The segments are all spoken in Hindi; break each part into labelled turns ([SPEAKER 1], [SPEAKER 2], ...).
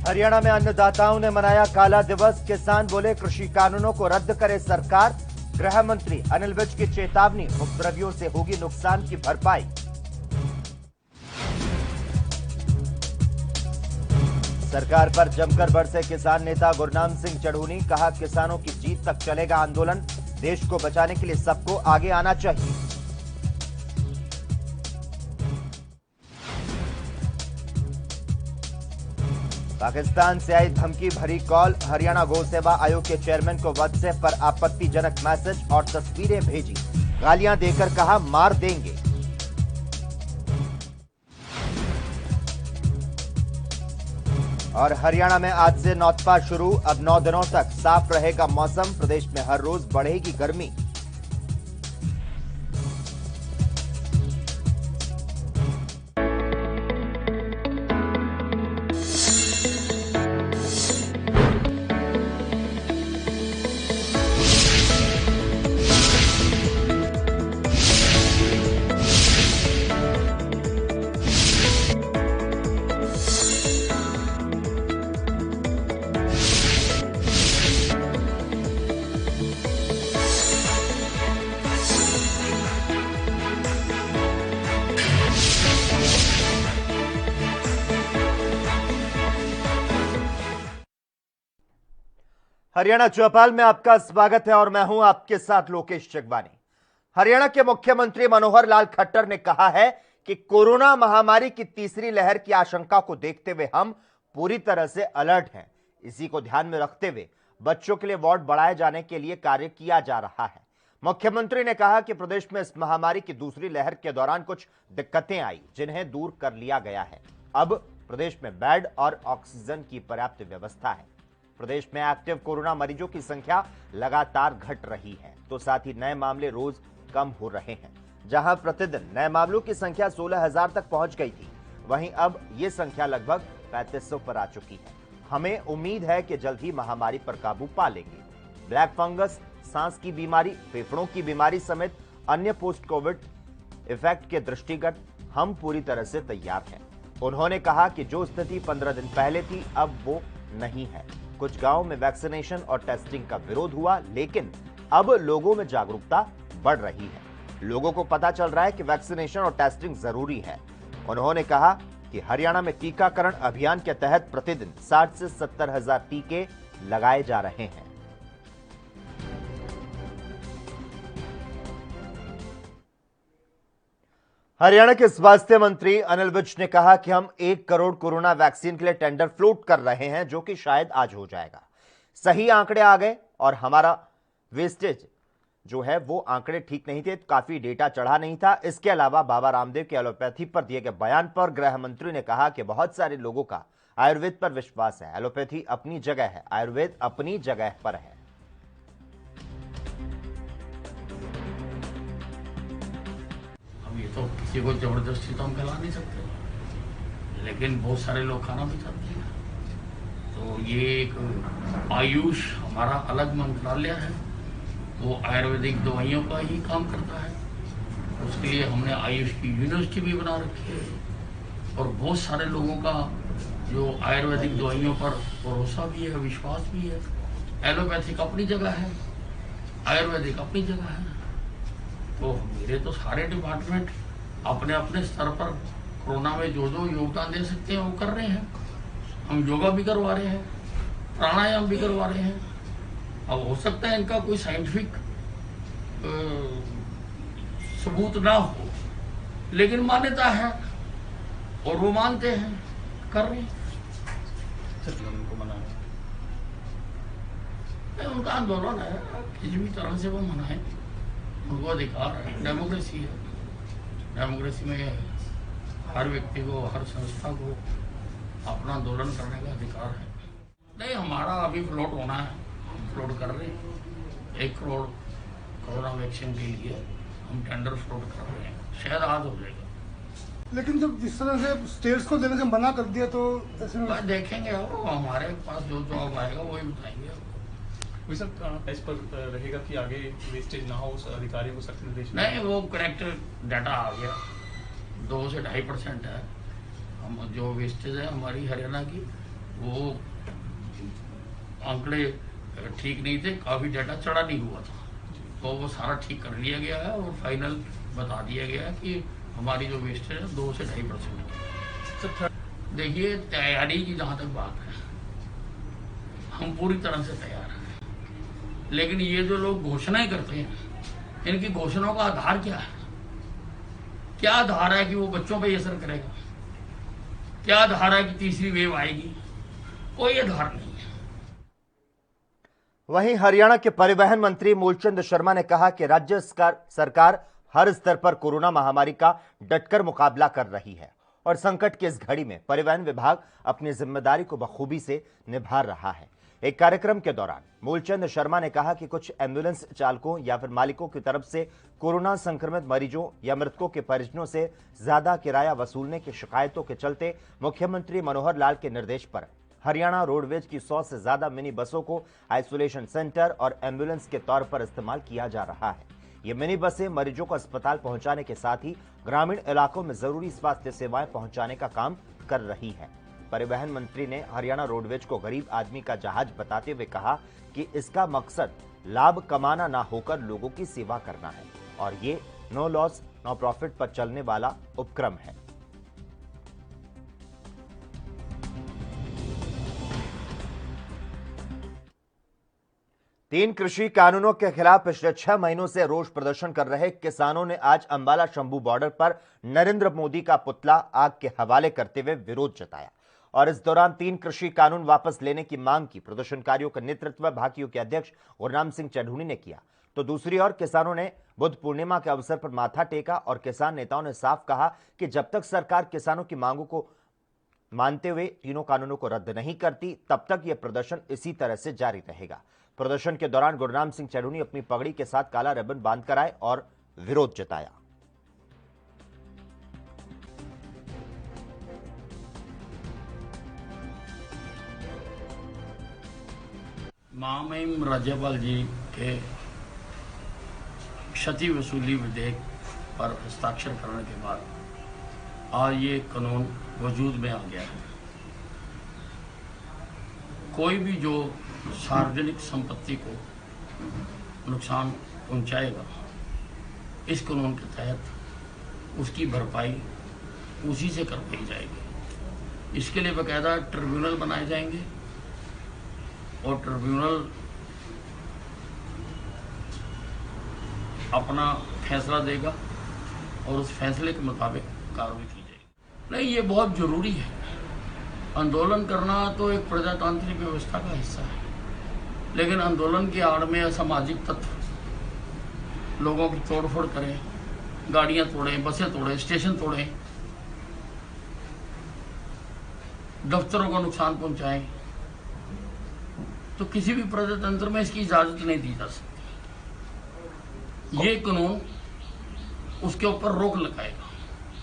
[SPEAKER 1] हरियाणा में अन्नदाताओं ने मनाया काला दिवस। किसान बोले कृषि कानूनों को रद्द करे सरकार। गृह मंत्री अनिल विज की चेतावनी, उपद्रवियों से होगी नुकसान की भरपाई। सरकार पर जमकर बरसे किसान नेता गुरनाम सिंह चढ़ूनी, कहा किसानों की जीत तक चलेगा आंदोलन। देश को बचाने के लिए सबको आगे आना चाहिए। पाकिस्तान से आई धमकी भरी कॉल। हरियाणा गौ सेवा आयोग के चेयरमैन को व्हाट्सएप पर आपत्तिजनक मैसेज और तस्वीरें भेजी। गालियां देकर कहा मार देंगे। और हरियाणा में आज से नौतपा शुरू। अब 9 दिनों तक साफ रहेगा मौसम। प्रदेश में हर रोज बढ़ेगी गर्मी। हरियाणा चौपाल में आपका स्वागत है और मैं हूं आपके साथ लोकेश जगवानी। हरियाणा के मुख्यमंत्री मनोहर लाल खट्टर ने कहा है कि कोरोना महामारी की तीसरी लहर की आशंका को देखते हुए हम पूरी तरह से अलर्ट हैं। इसी को ध्यान में रखते हुए बच्चों के लिए वार्ड बढ़ाए जाने के लिए कार्य किया जा रहा है। मुख्यमंत्री ने कहा कि प्रदेश में इस महामारी की दूसरी लहर के दौरान कुछ दिक्कतें आई, जिन्हें दूर कर लिया गया है। अब प्रदेश में बेड और ऑक्सीजन की पर्याप्त व्यवस्था है। प्रदेश में एक्टिव कोरोना मरीजों की संख्या लगातार घट रही है, तो साथ ही नए मामले रोज कम हो रहे हैं। जहां प्रतिदिन नए मामलों की संख्या 16,000 तक पहुंच गई थी, वहीं अब ये संख्या लगभग 3500 पर आ चुकी है। हमें उम्मीद है कि जल्द ही महामारी पर काबू पा लेंगे। ब्लैक फंगस, सांस की बीमारी, फेफड़ों की बीमारी समेत अन्य पोस्ट कोविड इफेक्ट के दृष्टिगत हम पूरी तरह से तैयार हैं। उन्होंने कहा कि जो स्थिति 15 दिन पहले थी, अब वो नहीं है। कुछ गांवों में वैक्सीनेशन और टेस्टिंग का विरोध हुआ, लेकिन अब लोगों में जागरूकता बढ़ रही है। लोगों को पता चल रहा है कि वैक्सीनेशन और टेस्टिंग जरूरी है। उन्होंने कहा कि हरियाणा में टीकाकरण अभियान के तहत प्रतिदिन 60 से 70 हजार टीके लगाए जा रहे हैं। हरियाणा के स्वास्थ्य मंत्री अनिल विज ने कहा कि हम 1 करोड़ कोरोना वैक्सीन के लिए टेंडर फ्लोट कर रहे हैं, जो कि शायद आज हो जाएगा। सही आंकड़े आ गए और हमारा वेस्टेज जो है वो आंकड़े ठीक नहीं थे, काफी डेटा चढ़ा नहीं था। इसके अलावा बाबा रामदेव के एलोपैथी पर दिए गए बयान पर गृह मंत्री ने कहा कि बहुत सारे लोगों का आयुर्वेद पर विश्वास है। एलोपैथी अपनी जगह है, आयुर्वेद अपनी जगह पर है।
[SPEAKER 2] ये तो किसी को जबरदस्ती तो हम खिला नहीं सकते, लेकिन बहुत सारे लोग खाना भी चाहते हैं। तो ये एक आयुष हमारा अलग मंत्रालय है, वो आयुर्वेदिक दवाइयों का ही काम करता है। उसके लिए हमने आयुष की यूनिवर्सिटी भी बना रखी है और बहुत सारे लोगों का जो आयुर्वेदिक दवाइयों पर भरोसा भी है, विश्वास भी है। एलोपैथिक अपनी जगह है, आयुर्वेदिक अपनी जगह है। तो मेरे तो सारे डिपार्टमेंट अपने अपने स्तर पर कोरोना में जो जो योगदान दे सकते हैं वो कर रहे हैं। हम योगा भी करवा रहे हैं, प्राणायाम भी करवा रहे हैं। अब हो सकता है इनका कोई साइंटिफिक सबूत ना हो, लेकिन मान्यता है और वो मानते हैं, कर रहे हैं। उनका आंदोलन है, किसी भी तरह से वो मनाए, उनको अधिकार है। डेमोक्रेसी है, डेमोक्रेसी में हर व्यक्ति को, हर संस्था को अपना आंदोलन करने का अधिकार है। नहीं, हमारा अभी फ्लोट होना है, हम फ्लोट कर रहे हैं। 1 करोड़ कोरोना वैक्सीन के लिए हम टेंडर फ्लोट कर रहे हैं, शायद आज हो जाएगा।
[SPEAKER 3] लेकिन जब जिस तरह से स्टेट्स को देने से मना कर दिया तो ऐसे में
[SPEAKER 2] देखेंगे, हमारे पास जो जवाब आएगा वही बताएंगे।
[SPEAKER 4] इस पर रहेगा कि आगे वेस्टेज ना हो, उस अधिकारी को सख्त निर्देश
[SPEAKER 2] नहीं, वो करेक्ट डाटा आ गया, 2 से 2.5% है। हम जो वेस्टेज है हमारी हरियाणा की, वो आंकड़े ठीक नहीं थे, काफ़ी डाटा चढ़ा नहीं हुआ था, तो वो सारा ठीक कर लिया गया है और फाइनल बता दिया गया है कि हमारी जो वेस्टेज है 2 से 2.5%। देखिए, तैयारी की जहाँ तक बात है, हम पूरी तरह से तैयार हैं, लेकिन ये जो लोग घोषणाएं करते हैं, इनकी घोषणाओं का आधार क्या है? क्या आधार है कि वो बच्चों पे असर करेगा? क्या आधार है कि तीसरी वेव आएगी? कोई आधार नहीं है।
[SPEAKER 1] वहीं हरियाणा के परिवहन मंत्री मूलचंद शर्मा ने कहा कि राज्य सरकार हर स्तर पर कोरोना महामारी का डटकर मुकाबला कर रही है और संकट की इस घड़ी में परिवहन विभाग अपनी जिम्मेदारी को बखूबी से निभा रहा है। एक कार्यक्रम के दौरान मूलचंद शर्मा ने कहा कि कुछ एम्बुलेंस चालकों या फिर मालिकों की तरफ से कोरोना संक्रमित मरीजों या मृतकों के परिजनों से ज्यादा किराया वसूलने की शिकायतों के चलते मुख्यमंत्री मनोहर लाल के निर्देश पर हरियाणा रोडवेज की 100 से ज्यादा मिनी बसों को आइसोलेशन सेंटर और एम्बुलेंस के तौर पर इस्तेमाल किया जा रहा है। ये मिनी बसें मरीजों को अस्पताल पहुंचाने के साथ ही ग्रामीण इलाकों में जरूरी स्वास्थ्य सेवाएं पहुंचाने का काम कर रही है। परिवहन मंत्री ने हरियाणा रोडवेज को गरीब आदमी का जहाज बताते हुए कहा कि इसका मकसद लाभ कमाना ना होकर लोगों की सेवा करना है और ये नो लॉस नो प्रॉफिट पर चलने वाला उपक्रम है। तीन कृषि कानूनों के खिलाफ पिछले 6 महीनों से रोष प्रदर्शन कर रहे किसानों ने आज अंबाला शंभू बॉर्डर पर नरेंद्र मोदी का पुतला आग के हवाले करते हुए विरोध जताया और इस दौरान 3 कृषि कानून वापस लेने की मांग की। प्रदर्शनकारियों का नेतृत्व भाकियू के अध्यक्ष गुरनाम सिंह चढ़ूनी ने किया, तो दूसरी ओर किसानों ने बुद्ध पूर्णिमा के अवसर पर माथा टेका और किसान नेताओं ने साफ कहा कि जब तक सरकार किसानों की मांगों को मानते हुए तीनों कानूनों को रद्द नहीं करती, तब तक यह प्रदर्शन इसी तरह से जारी रहेगा। प्रदर्शन के दौरान गुरनाम सिंह चढ़ूनी अपनी पगड़ी के साथ काला रिबन बांधकर आए और विरोध जताया।
[SPEAKER 2] महामहिम राज्यपाल जी के क्षति वसूली विधेयक पर हस्ताक्षर करने के बाद आज ये कानून वजूद में आ गया है। कोई भी जो सार्वजनिक संपत्ति को नुकसान पहुंचाएगा, इस कानून के तहत उसकी भरपाई उसी से करवाई जाएगी। इसके लिए बाकायदा ट्रिब्यूनल बनाए जाएंगे और ट्रिब्यूनल अपना फैसला देगा और उस फैसले के मुताबिक कार्रवाई की जाएगी। नहीं, ये बहुत जरूरी है। आंदोलन करना तो एक प्रजातांत्रिक व्यवस्था का हिस्सा है, लेकिन आंदोलन की आड़ में असामाजिक तत्व लोगों की तोड़फोड़ करें, गाड़ियां तोड़ें, बसें तोड़ें, स्टेशन तोड़ें, दफ्तरों को नुकसान पहुंचाएं, तो किसी भी प्रजातंत्र में इसकी इजाजत नहीं दी जा सकती। ये कानून उसके ऊपर रोक लगाएगा।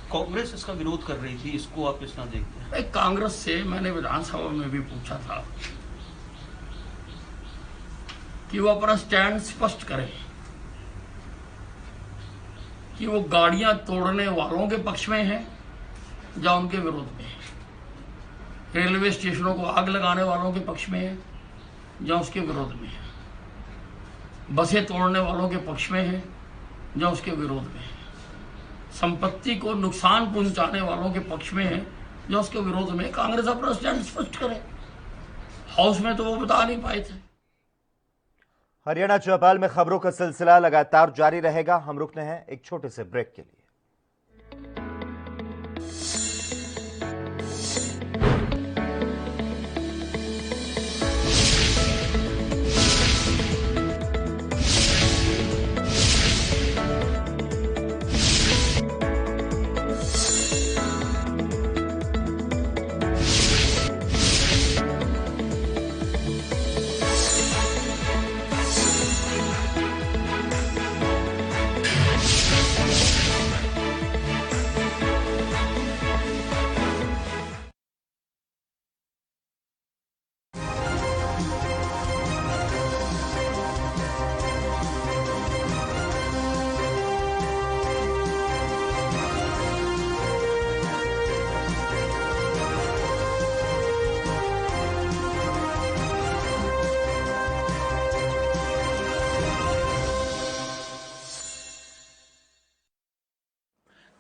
[SPEAKER 5] कांग्रेस इसका विरोध कर रही थी, इसको आप किस तरह देखते हैं?
[SPEAKER 2] कांग्रेस से मैंने विधानसभा में भी पूछा था कि वो अपना स्टैंड स्पष्ट करें कि वो गाड़ियां तोड़ने वालों के पक्ष में है या उनके विरोध में है, रेलवे स्टेशनों को आग लगाने वालों के पक्ष में है या उसके विरोध में है, बसें तोड़ने वालों के पक्ष में है या उसके विरोध में है, संपत्ति को नुकसान पहुंचाने वालों के पक्ष में है या उसके विरोध में। कांग्रेस अपना स्टैंड स्पष्ट करे। हाउस में तो वो बता नहीं पाए थे।
[SPEAKER 1] हरियाणा चौपाल में खबरों का सिलसिला लगातार जारी रहेगा। हम रुकते हैं एक छोटे से ब्रेक के लिए।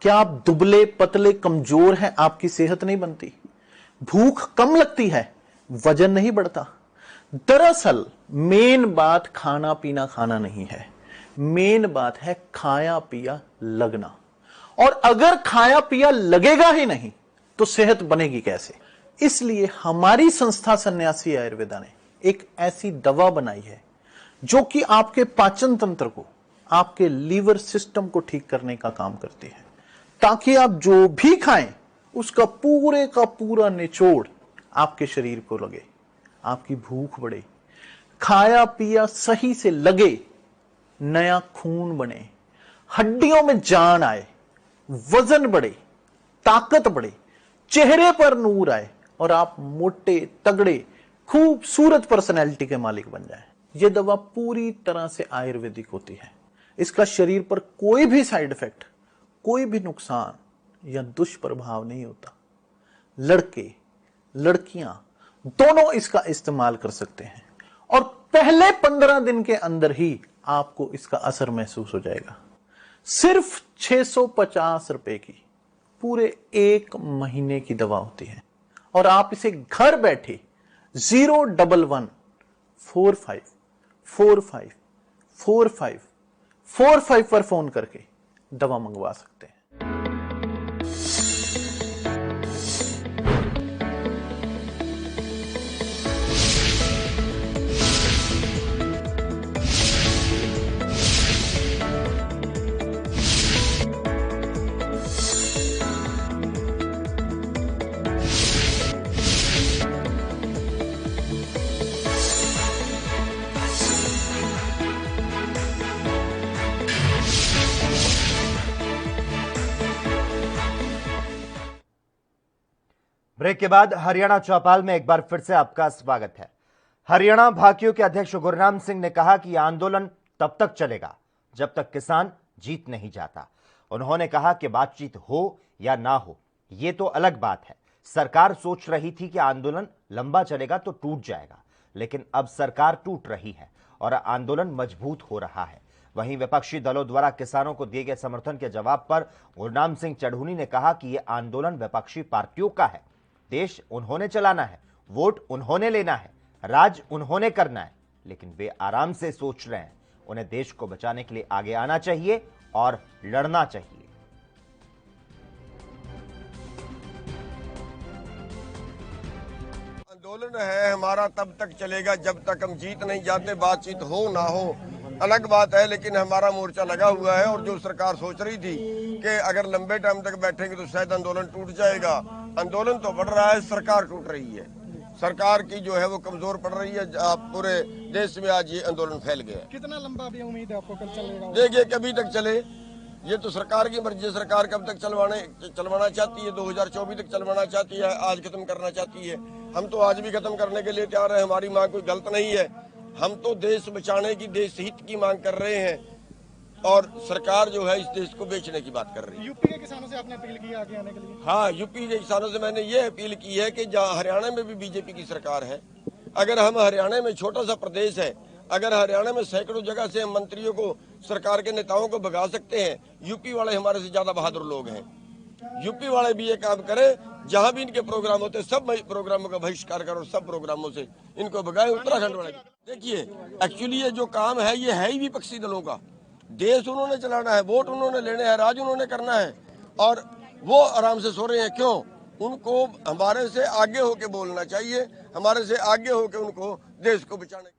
[SPEAKER 6] क्या आप दुबले पतले कमजोर हैं, आपकी सेहत नहीं बनती? भूख कम लगती है, वजन नहीं बढ़ता? दरअसल मेन बात खाना पीना खाना नहीं है, मेन बात है खाया पिया लगना। और अगर खाया पिया लगेगा ही नहीं तो सेहत बनेगी कैसे? इसलिए हमारी संस्था सन्यासी आयुर्वेदा ने एक ऐसी दवा बनाई है जो कि आपके पाचन तंत्र को, आपके लीवर सिस्टम को ठीक करने का काम करती है, ताकि आप जो भी खाएं उसका पूरे का पूरा निचोड़ आपके शरीर को लगे, आपकी भूख बढ़े, खाया पिया सही से लगे, नया खून बने, हड्डियों में जान आए, वजन बढ़े, ताकत बढ़े, चेहरे पर नूर आए और आप मोटे तगड़े खूबसूरत पर्सनैलिटी के मालिक बन जाएं। यह दवा पूरी तरह से आयुर्वेदिक होती है। इसका शरीर पर कोई भी साइड इफेक्ट, कोई भी नुकसान या दुष्प्रभाव नहीं होता। लड़के लड़कियां दोनों इसका इस्तेमाल कर सकते हैं और पहले 15 दिन के अंदर ही आपको इसका असर महसूस हो जाएगा। सिर्फ 650 रुपए की पूरे 1 महीने की दवा होती है और आप इसे घर बैठे 01145454545 पर फोन करके दवा मंगवा सकते हैं।
[SPEAKER 1] ब्रेक के बाद हरियाणा चौपाल में एक बार फिर से आपका स्वागत है। हरियाणा भाकियों के अध्यक्ष गुरनाम सिंह ने कहा कि यह आंदोलन तब तक चलेगा जब तक किसान जीत नहीं जाता। उन्होंने कहा कि बातचीत हो या ना हो यह तो अलग बात है। सरकार सोच रही थी कि आंदोलन लंबा चलेगा तो टूट जाएगा, लेकिन अब सरकार टूट रही है और आंदोलन मजबूत हो रहा है। वहीं विपक्षी दलों द्वारा किसानों को दिए गए समर्थन के जवाब पर गुरनाम सिंह चढ़ूनी ने कहा कि यह आंदोलन विपक्षी पार्टियों का है। देश उन्होंने चलाना है, वोट उन्होंने लेना है, राज उन्होंने करना है, लेकिन वे आराम से सोच रहे हैं। उन्हें देश को बचाने के लिए आगे आना चाहिए और लड़ना चाहिए।
[SPEAKER 7] आंदोलन है हमारा तब तक चलेगा जब तक हम जीत नहीं जाते। बातचीत हो ना हो अलग बात है, लेकिन हमारा मोर्चा लगा हुआ है। और जो सरकार सोच रही थी कि अगर लंबे टाइम तक बैठेंगे तो शायद आंदोलन टूट जाएगा, आंदोलन तो बढ़ रहा है, सरकार टूट रही है। सरकार की जो है वो कमजोर पड़ रही है। पूरे देश में आज ये आंदोलन फैल गया।
[SPEAKER 3] कितना लंबा अभी उम्मीद है आपको कल चलेगा?
[SPEAKER 7] देखिए कभी तक चले, ये तो सरकार की मर्जी है। सरकार कब तक चलवाना चाहती है? 2024 तक चलवाना चाहती है, आज खत्म करना चाहती है। हम तो आज भी खत्म करने के लिए तैयार है। हमारी मांग कोई गलत नहीं है। हम तो देश बचाने की, देश हित की मांग कर रहे हैं और सरकार जो है इस देश को बेचने की बात कर रही है।
[SPEAKER 3] यूपी के किसानों से आपने अपील की आगे आने के लिए?
[SPEAKER 7] हाँ, यूपी के किसानों से मैंने ये अपील की है कि जहाँ हरियाणा में भी बीजेपी की सरकार है, अगर हम हरियाणा में छोटा सा प्रदेश है, अगर हरियाणा में सैकड़ों जगह से हम मंत्रियों को, सरकार के नेताओं को भगा सकते हैं, यूपी वाले हमारे से ज्यादा बहादुर लोग हैं। यूपी वाले भी ये काम करें, जहां भी इनके प्रोग्राम होते हैं सब प्रोग्रामों का बहिष्कार करो, सब प्रोग्रामों से इनको भगाए। उत्तराखंड वाले देखिए, एक्चुअली ये जो काम है ये है ही विपक्षी दलों का। देश उन्होंने चलाना है, वोट उन्होंने लेने हैं, राज उन्होंने करना है और वो आराम से सो रहे हैं। क्यों? उनको हमारे से आगे होके बोलना चाहिए, हमारे से आगे होके उनको देश को बचाने।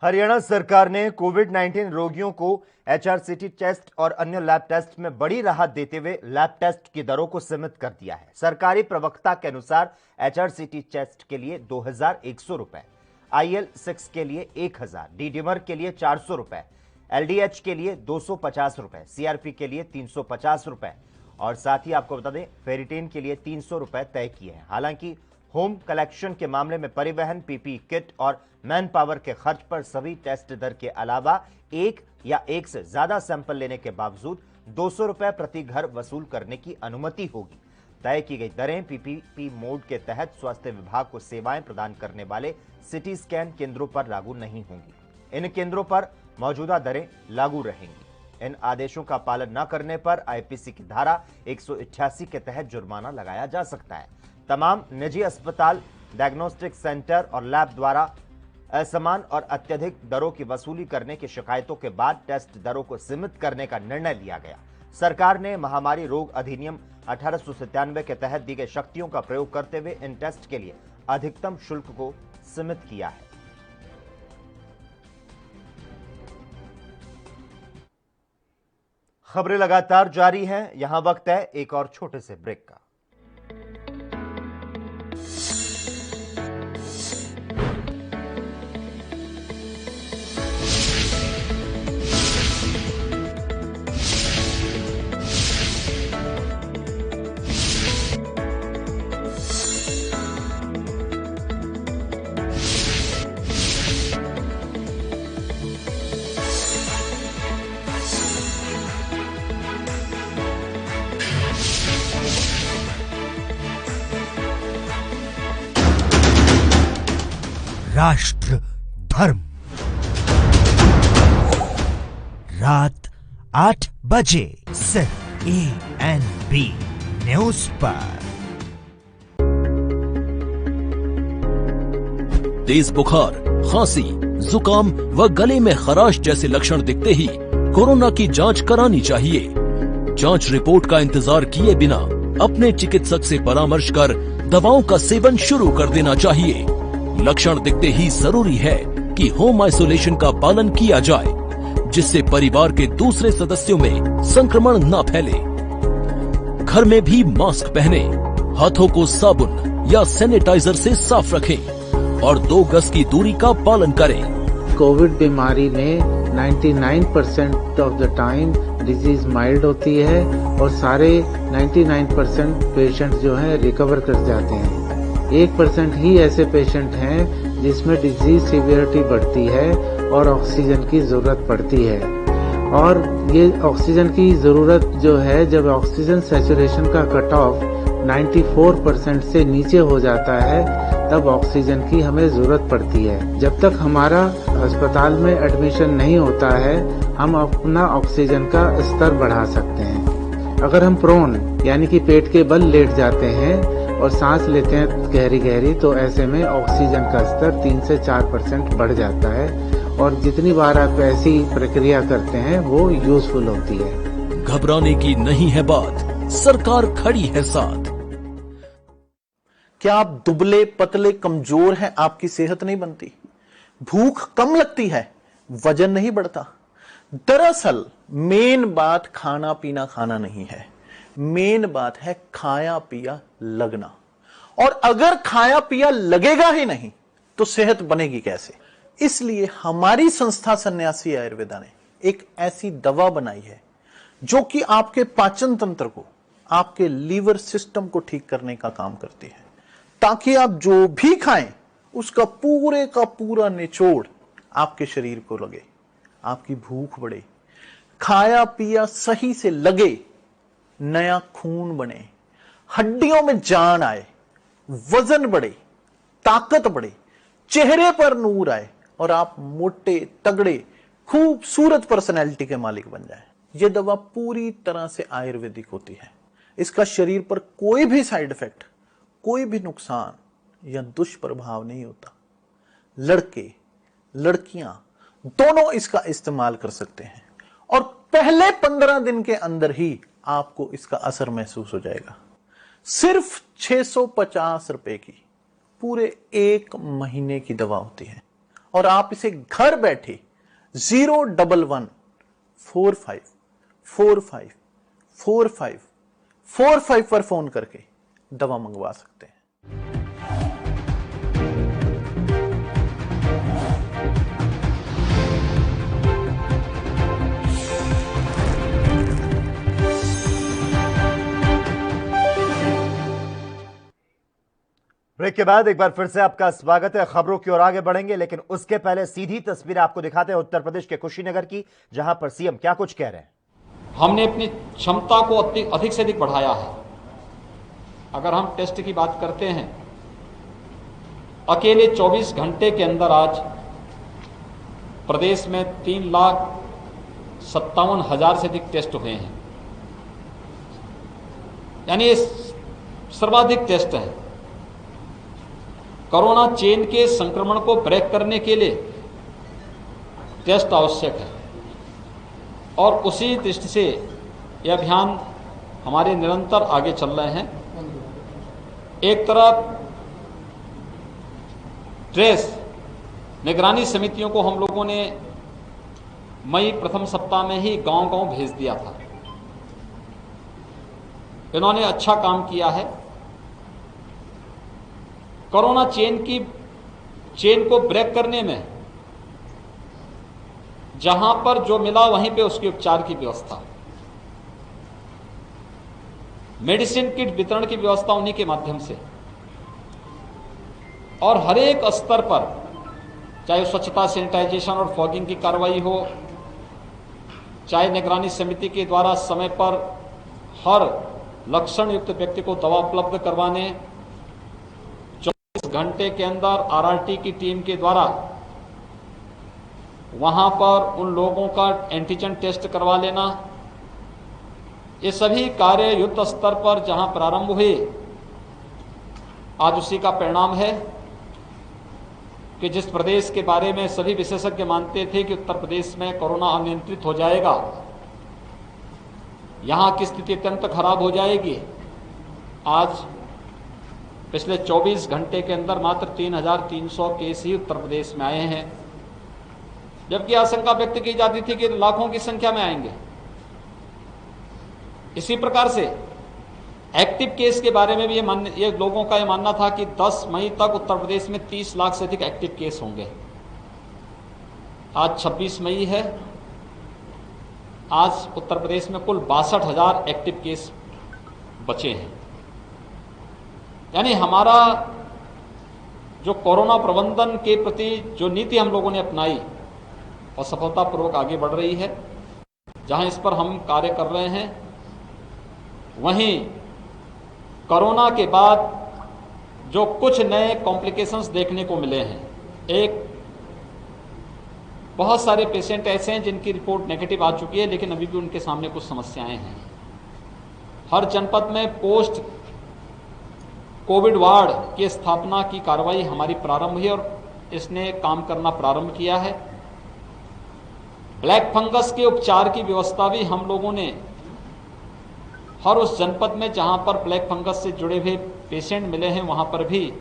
[SPEAKER 1] हरियाणा सरकार ने कोविड-19 रोगियों को एचआरसीटी टेस्ट और अन्य लैब टेस्ट में बड़ी राहत देते हुए लैब टेस्ट की दरों को सीमित कर दिया है। सरकारी प्रवक्ता के अनुसार एचआरसीटी टेस्ट के लिए 2100 रुपए, IL-6 के लिए 1000, डी-डिमर के लिए 400 रुपए, LDH के लिए 250 रुपए, CRP के लिए 350 रुपए और साथ ही आपको बता दें फेरिटीन के लिए 300 रुपए तय किए हैं। हालांकि होम कलेक्शन के मामले में परिवहन, पीपीई किट और मैन पावर के खर्च पर सभी टेस्ट दर के अलावा एक या एक से ज्यादा सैंपल लेने के बावजूद 200 रुपए प्रति घर वसूल करने की अनुमति होगी। तय की गई दरें पीपीपी मोड के तहत स्वास्थ्य विभाग को सेवाएं प्रदान करने वाले सिटी स्कैन केंद्रों पर लागू नहीं होंगी। इन केंद्रों पर मौजूदा दरें लागू रहेंगी। इन आदेशों का पालन न करने पर आईपीसी की धारा 188 के तहत जुर्माना लगाया जा सकता है। तमाम निजी अस्पताल, डायग्नोस्टिक सेंटर और लैब द्वारा असमान और अत्यधिक दरों की वसूली करने की शिकायतों के बाद टेस्ट दरों को सीमित करने का निर्णय लिया गया। सरकार ने महामारी रोग अधिनियम 1897 के तहत दी गई शक्तियों का प्रयोग करते हुए इन टेस्ट के लिए अधिकतम शुल्क को सीमित किया है। खबरें लगातार जारी हैं। यहां वक्त है एक और छोटे से ब्रेक का।
[SPEAKER 8] राष्ट्र धर्म रात 8 बजे सिर्फ ANB न्यूज पर।
[SPEAKER 9] तेज बुखार, खांसी, जुकाम व गले में खराश जैसे लक्षण दिखते ही कोरोना की जांच करानी चाहिए। जांच रिपोर्ट का इंतजार किए बिना अपने चिकित्सक से परामर्श कर दवाओं का सेवन शुरू कर देना चाहिए। लक्षण दिखते ही जरूरी है कि होम आइसोलेशन का पालन किया जाए, जिससे परिवार के दूसरे सदस्यों में संक्रमण न फैले। घर में भी मास्क पहने, हाथों को साबुन या सैनिटाइजर से साफ रखें और 2 गज की दूरी का पालन करें।
[SPEAKER 10] कोविड बीमारी में 99% of the time disease mild होती है और सारे 99% पेशेंट जो हैं रिकवर कर जाते हैं। 1% ही ऐसे पेशेंट हैं जिसमें डिजीज सीवियरिटी बढ़ती है और ऑक्सीजन की जरूरत पड़ती है। और ये ऑक्सीजन की जरूरत जो है, जब ऑक्सीजन सैचुरेशन का कट ऑफ 94% से नीचे हो जाता है, तब ऑक्सीजन की हमें जरूरत पड़ती है। जब तक हमारा अस्पताल में एडमिशन नहीं होता है, हम अपना ऑक्सीजन का स्तर बढ़ा सकते हैं। अगर हम प्रोन यानी कि पेट के बल लेट जाते हैं और सांस लेते हैं गहरी गहरी, तो ऐसे में ऑक्सीजन का स्तर 3 से 4% बढ़ जाता है और जितनी बार आप ऐसी प्रक्रिया करते हैं वो यूजफुल होती है।
[SPEAKER 9] घबराने की नहीं है बात, सरकार खड़ी है साथ।
[SPEAKER 6] क्या आप दुबले पतले कमजोर हैं, आपकी सेहत नहीं बनती, भूख कम लगती है, वजन नहीं बढ़ता? दरअसल मेन बात खाना पीना खाना नहीं है, मेन बात है खाया पिया लगना। और अगर खाया पिया लगेगा ही नहीं तो सेहत बनेगी कैसे? इसलिए हमारी संस्था सन्यासी आयुर्वेदा ने एक ऐसी दवा बनाई है जो कि आपके पाचन तंत्र को, आपके लीवर सिस्टम को ठीक करने का काम करती है, ताकि आप जो भी खाएं उसका पूरे का पूरा निचोड़ आपके शरीर को लगे, आपकी भूख बढ़े, खाया पिया सही से लगे, नया खून बने, हड्डियों में जान आए, वजन बढ़े, ताकत बढ़े, चेहरे पर नूर आए और आप मोटे तगड़े खूबसूरत पर्सनैलिटी के मालिक बन जाएं। यह दवा पूरी तरह से आयुर्वेदिक होती है। इसका शरीर पर कोई भी साइड इफेक्ट, कोई भी नुकसान या दुष्प्रभाव नहीं होता। लड़के लड़कियां दोनों इसका इस्तेमाल कर सकते हैं और पहले 15 दिन के अंदर ही आपको इसका असर महसूस हो जाएगा। सिर्फ 650 रुपए की पूरे 1 महीने की दवा होती है और आप इसे घर बैठे 01145454545 पर फोन करके दवा मंगवा सकते हैं।
[SPEAKER 1] ब्रेक के बाद एक बार फिर से आपका स्वागत है। खबरों की ओर आगे बढ़ेंगे, लेकिन उसके पहले सीधी तस्वीर आपको दिखाते हैं उत्तर प्रदेश के कुशीनगर की, जहां पर सीएम क्या कुछ कह रहे हैं।
[SPEAKER 11] हमने अपनी क्षमता को अधिक से अधिक बढ़ाया है। अगर हम टेस्ट की बात करते हैं, अकेले 24 घंटे के अंदर आज प्रदेश में 3,00,000 57,000 से अधिक टेस्ट हुए हैं, यानी ये सर्वाधिक टेस्ट है। कोरोना चेन के संक्रमण को ब्रेक करने के लिए टेस्ट आवश्यक है और उसी दृष्टि से यह अभियान हमारे निरंतर आगे चल रहे हैं। एक तरफ ट्रेस निगरानी समितियों को हम लोगों ने मई प्रथम सप्ताह में ही गांव-गांव भेज दिया था। इन्होंने अच्छा काम किया है। कोरोना चेन को ब्रेक करने में जहां पर जो मिला वहीं पे उसके उपचार की व्यवस्था, मेडिसिन किट वितरण की व्यवस्था उन्हीं के माध्यम से, और हर एक स्तर पर चाहे स्वच्छता, सैनिटाइजेशन और फॉगिंग की कार्रवाई हो, चाहे निगरानी समिति के द्वारा समय पर हर लक्षण युक्त व्यक्ति को दवा उपलब्ध करवाने, 24 घंटे के अंदर आरआरटी की टीम के द्वारा वहां पर उन लोगों का एंटीजन टेस्ट करवा लेना, ये सभी कार्य युद्ध स्तर पर जहां प्रारंभ हुए, आज उसी का परिणाम है कि जिस प्रदेश के बारे में सभी विशेषज्ञ मानते थे कि उत्तर प्रदेश में कोरोना अनियंत्रित हो जाएगा, यहां की स्थिति अत्यंत खराब हो जाएगी, आज पिछले 24 घंटे के अंदर मात्र 3,300 केस ही उत्तर प्रदेश में आए हैं, जबकि आशंका व्यक्त की जाती थी कि लाखों की संख्या में आएंगे। इसी प्रकार से एक्टिव केस के बारे में भी ये लोगों का ये मानना था कि 10 मई तक उत्तर प्रदेश में 30 लाख से अधिक एक्टिव केस होंगे। आज 26 मई है, आज उत्तर प्रदेश में कुल 62,000 एक्टिव केस बचे हैं। यानी हमारा जो कोरोना प्रबंधन के प्रति जो नीति हम लोगों ने अपनाई और सफलतापूर्वक आगे बढ़ रही है, जहां इस पर हम कार्य कर रहे हैं, वहीं कोरोना के बाद जो कुछ नए कॉम्प्लिकेशंस देखने को मिले हैं, एक बहुत सारे पेशेंट ऐसे हैं जिनकी रिपोर्ट नेगेटिव आ चुकी है, लेकिन अभी भी उनके सामने कुछ समस्याएं हैं। हर जनपद में पोस्ट कोविड वार्ड की स्थापना की कार्रवाई हमारी प्रारंभ हुई और इसने काम करना प्रारंभ किया है। ब्लैक फंगस के उपचार की व्यवस्था भी हम लोगों ने हर उस जनपद में जहां पर ब्लैक फंगस से जुड़े हुए पेशेंट मिले हैं, वहां पर भी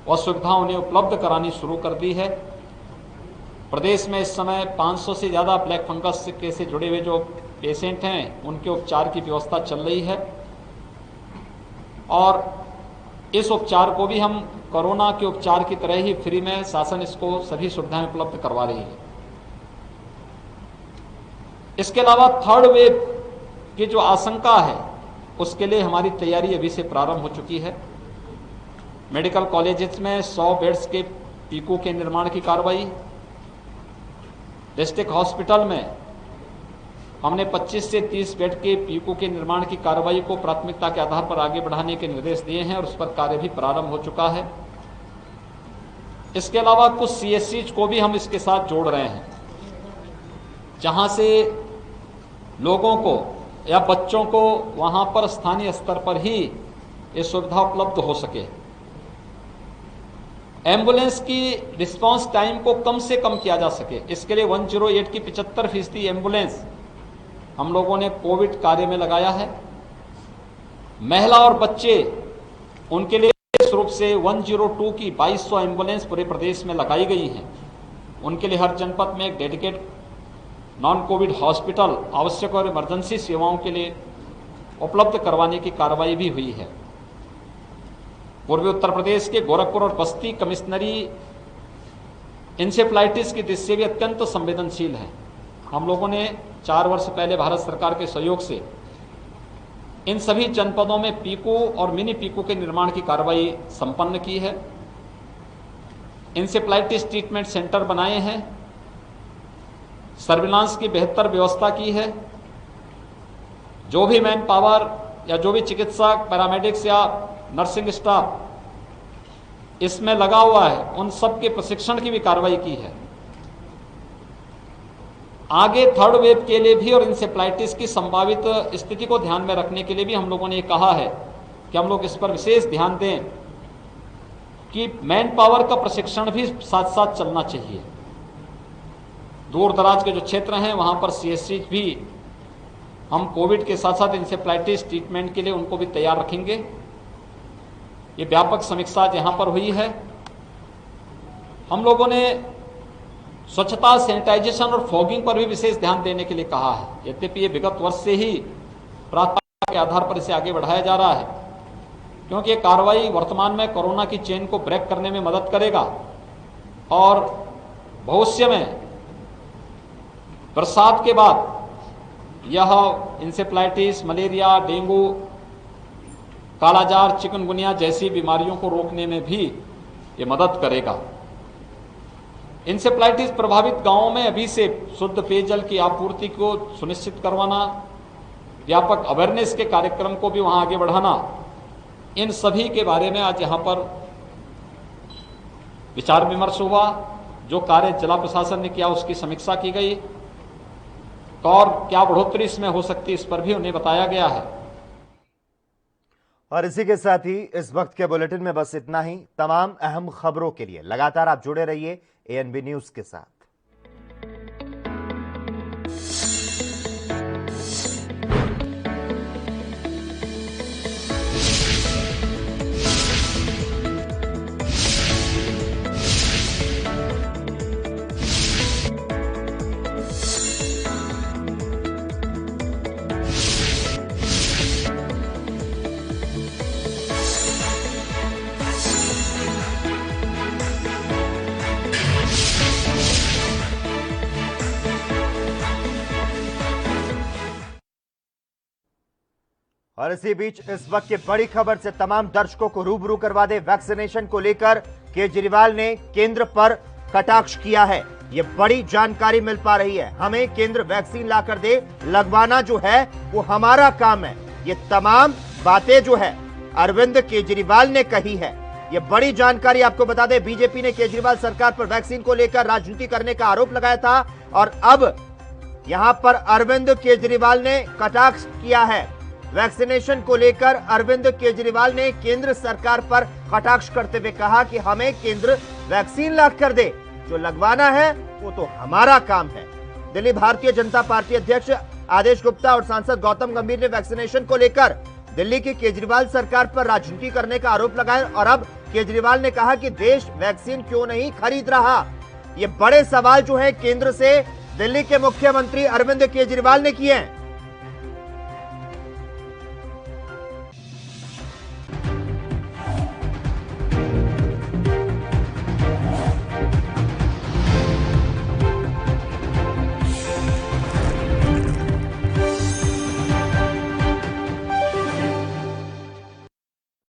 [SPEAKER 11] वह सुविधा उन्हें उपलब्ध करानी शुरू कर दी है। प्रदेश में इस समय 500 से ज़्यादा ब्लैक फंगस से जुड़े हुए जो पेशेंट हैं, उनके उपचार की व्यवस्था चल रही है और इस उपचार को भी हम कोरोना के उपचार की तरह ही फ्री में शासन इसको सभी सुविधाएं उपलब्ध करवा रही है। इसके अलावा थर्ड वेव की जो आशंका है, उसके लिए हमारी तैयारी अभी से प्रारंभ हो चुकी है। मेडिकल कॉलेजेस में 100 बेड्स के पीकू के निर्माण की कार्रवाई, डिस्ट्रिक्ट हॉस्पिटल में हमने 25 से 30 बेड के पीकू के निर्माण की कार्रवाई को प्राथमिकता के आधार पर आगे बढ़ाने के निर्देश दिए हैं और उस पर कार्य भी प्रारंभ हो चुका है। इसके अलावा कुछ सीएससी को भी हम इसके साथ जोड़ रहे हैं, जहां से लोगों को या बच्चों को वहां पर स्थानीय स्तर पर ही ये सुविधा उपलब्ध हो सके। एम्बुलेंस की रिस्पांस टाइम को कम से कम किया जा सके, इसके लिए 108 की 75% एम्बुलेंस हम लोगों ने कोविड कार्य में लगाया है। महिला और बच्चे, उनके लिए विशेष रूप से 102 की 2200 एम्बुलेंस पूरे प्रदेश में लगाई गई हैं। उनके लिए हर जनपद में एक डेडिकेट नॉन कोविड हॉस्पिटल आवश्यक और इमरजेंसी सेवाओं के लिए उपलब्ध करवाने की कार्रवाई भी हुई है। पूर्वी उत्तर प्रदेश के गोरखपुर और बस्ती कमिश्नरी इंसेफ्लाइटिस की दृष्टि से भी अत्यंत संवेदनशील है। हम लोगों ने 4 वर्ष पहले भारत सरकार के सहयोग से इन सभी जनपदों में पीकू और मिनी पीकू के निर्माण की कार्रवाई संपन्न की है। इंसेफ्लाइटिस ट्रीटमेंट सेंटर बनाए हैं, सर्विलांस की बेहतर व्यवस्था की है। जो भी मैन पावर या जो भी चिकित्सक, पैरामेडिक्स या नर्सिंग स्टाफ इसमें लगा हुआ है, उन सब के प्रशिक्षण की भी कार्रवाई की है। आगे थर्ड वेव के लिए भी और इंसेफ्लाइटिस की संभावित स्थिति को ध्यान में रखने के लिए भी हम लोगों ने ये कहा है कि हम लोग इस पर विशेष ध्यान दें कि मैन पावर का प्रशिक्षण भी साथ साथ चलना चाहिए। दूर दराज के जो क्षेत्र हैं वहां पर सीएससी भी हम कोविड के साथ साथ इंसेफ्लाइटिस ट्रीटमेंट के लिए उनको भी तैयार रखेंगे। ये व्यापक समीक्षा यहां पर हुई है। हम लोगों ने स्वच्छता, सैनिटाइजेशन और फॉगिंग पर भी विशेष ध्यान देने के लिए कहा है। यद्यपि ये विगत वर्ष से ही प्राथमिकता के आधार पर इसे आगे बढ़ाया जा रहा है, क्योंकि ये कार्रवाई वर्तमान में कोरोना की चेन को ब्रेक करने में मदद करेगा और भविष्य में बरसात के बाद यह इंसेफ्लाइटिस, मलेरिया, डेंगू, कालाजार, चिकनगुनिया जैसी बीमारियों को रोकने में भी ये मदद करेगा। इंसेफ्लाइटिस प्रभावित गांवों में अभी से शुद्ध पेयजल की आपूर्ति को सुनिश्चित करवाना, व्यापक अवेयरनेस के कार्यक्रम को भी वहां आगे बढ़ाना, इन सभी के बारे में आज यहां पर विचार विमर्श हुआ। जो कार्य जिला प्रशासन ने किया उसकी समीक्षा की गई और क्या बढ़ोतरी इसमें हो सकती है इस पर भी उन्हें बताया गया है।
[SPEAKER 1] और इसी के साथ ही इस वक्त के बुलेटिन में बस इतना ही। तमाम अहम खबरों के लिए लगातार आप जुड़े रहिए ANB न्यूज के साथ। और इसी बीच इस वक्त की बड़ी खबर से तमाम दर्शकों को रूबरू करवा दे। वैक्सीनेशन को लेकर केजरीवाल ने केंद्र पर कटाक्ष किया है। ये बड़ी जानकारी मिल पा रही है। हमें केंद्र वैक्सीन लाकर दे, लगवाना जो है वो हमारा काम है। ये तमाम बातें जो है अरविंद केजरीवाल ने कही है। ये बड़ी जानकारी आपको बता दें, बीजेपी ने केजरीवाल सरकार पर वैक्सीन को लेकर राजनीति करने का आरोप लगाया था और अब यहां पर अरविंद केजरीवाल ने कटाक्ष किया है। वैक्सीनेशन को लेकर अरविंद केजरीवाल ने केंद्र सरकार पर कटाक्ष करते हुए कहा कि हमें केंद्र वैक्सीन लाकर दे, जो लगवाना है वो तो हमारा काम है। दिल्ली भारतीय जनता पार्टी अध्यक्ष आदेश गुप्ता और सांसद गौतम गंभीर ने वैक्सीनेशन को लेकर दिल्ली की केजरीवाल सरकार पर राजनीति करने का आरोप लगाया और अब केजरीवाल ने कहा कि देश वैक्सीन क्यों नहीं खरीद रहा। ये बड़े सवाल जो है केंद्र से दिल्ली के मुख्यमंत्री अरविंद केजरीवाल ने किए हैं।